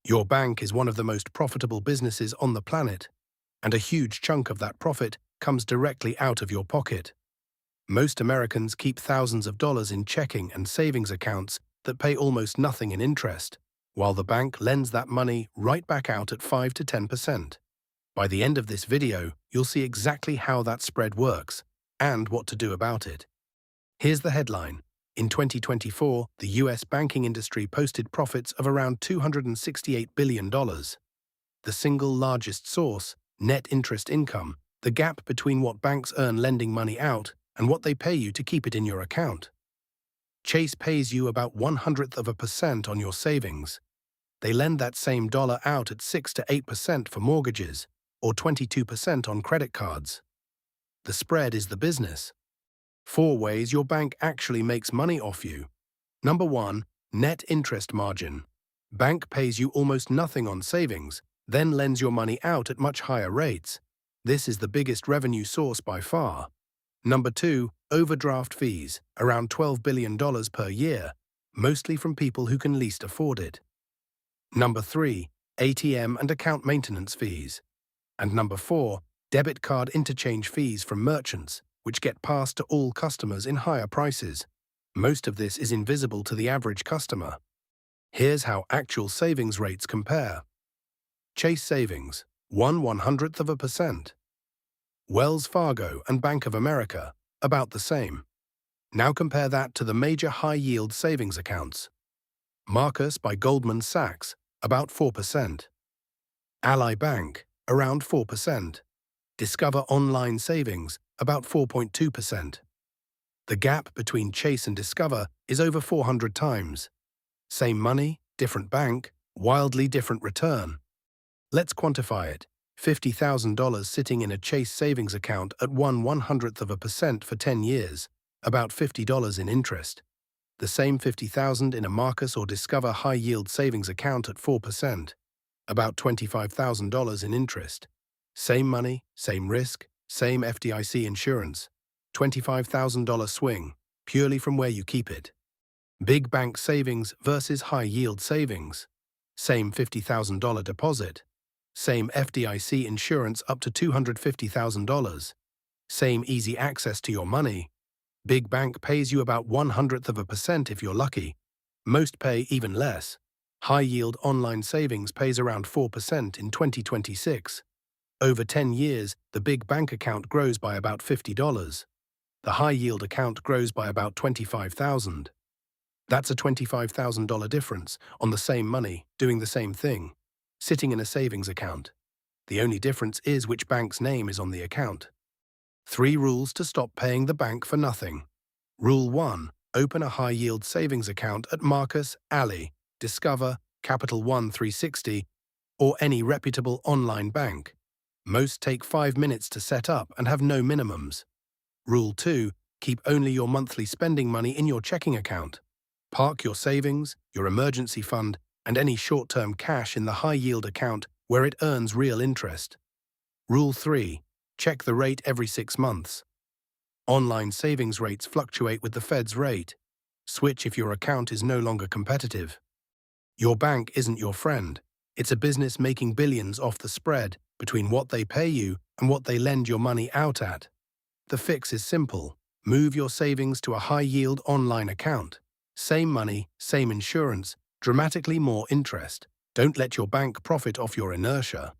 Your bank is one of the most profitable businesses on the planet, and a huge chunk of that profit comes directly out of your pocket. Most Americans keep thousands of dollars in checking and savings accounts that pay almost nothing in interest, while the bank lends that money right back out at 5 to 10%. By the end of this video, you'll see exactly how that spread works and what to do about it. Here's the headline. In 2024, the US banking industry posted profits of around $268 billion. The single largest source, net interest income, the gap between what banks earn lending money out and what they pay you to keep it in your account. Chase pays you about 0.01% on your savings. They lend that same dollar out at 6 to 8% for mortgages, or 22% on credit cards. The spread is the business. 4 ways your bank actually makes money off you. Number 1. Net interest margin. Bank pays you almost nothing on savings, then lends your money out at much higher rates. This is the biggest revenue source by far. Number 2. Overdraft fees, around $12 billion per year, mostly from people who can least afford it. Number 3. ATM and account maintenance fees. And number 4. Debit card interchange fees from merchants, which get passed to all customers in higher prices. Most of this is invisible to the average customer. Here's how actual savings rates compare. Chase Savings, 1/100%. Wells Fargo and Bank of America, about the same. Now compare that to the major high-yield savings accounts. Marcus by Goldman Sachs, about 4%. Ally Bank, around 4%. Discover Online Savings, about 4.2%. The gap between Chase and Discover is over 400 times. Same money, different bank, wildly different return. Let's quantify it. $50,000 sitting in a Chase savings account at 1/100% for 10 years, about $50 in interest. The same $50,000 in a Marcus or Discover high-yield savings account at 4%, about $25,000 in interest. Same money, same risk, same FDIC insurance. $25,000 swing, purely from where you keep it. Big bank savings versus high-yield savings. Same $50,000 deposit. Same FDIC insurance up to $250,000. Same easy access to your money. Big bank pays you about 0.01% if you're lucky. Most pay even less. High-yield online savings pays around 4% in 2026. Over 10 years, the big bank account grows by about $50. The high-yield account grows by about $25,000. That's a $25,000 difference on the same money, doing the same thing, sitting in a savings account. The only difference is which bank's name is on the account. 3 rules to stop paying the bank for nothing. Rule 1. Open a high-yield savings account at Marcus, Ally, Discover, Capital One 360, or any reputable online bank. Most take 5 minutes to set up and have no minimums. Rule 2. Keep only your monthly spending money in your checking account. Park your savings, your emergency fund, and any short-term cash in the high-yield account where it earns real interest. Rule 3. Check the rate every 6 months. Online savings rates fluctuate with the Fed's rate. Switch if your account is no longer competitive. Your bank isn't your friend. It's a business making billions off the spread between what they pay you and what they lend your money out at. The fix is simple. Move your savings to a high-yield online account. Same money, same insurance, dramatically more interest. Don't let your bank profit off your inertia.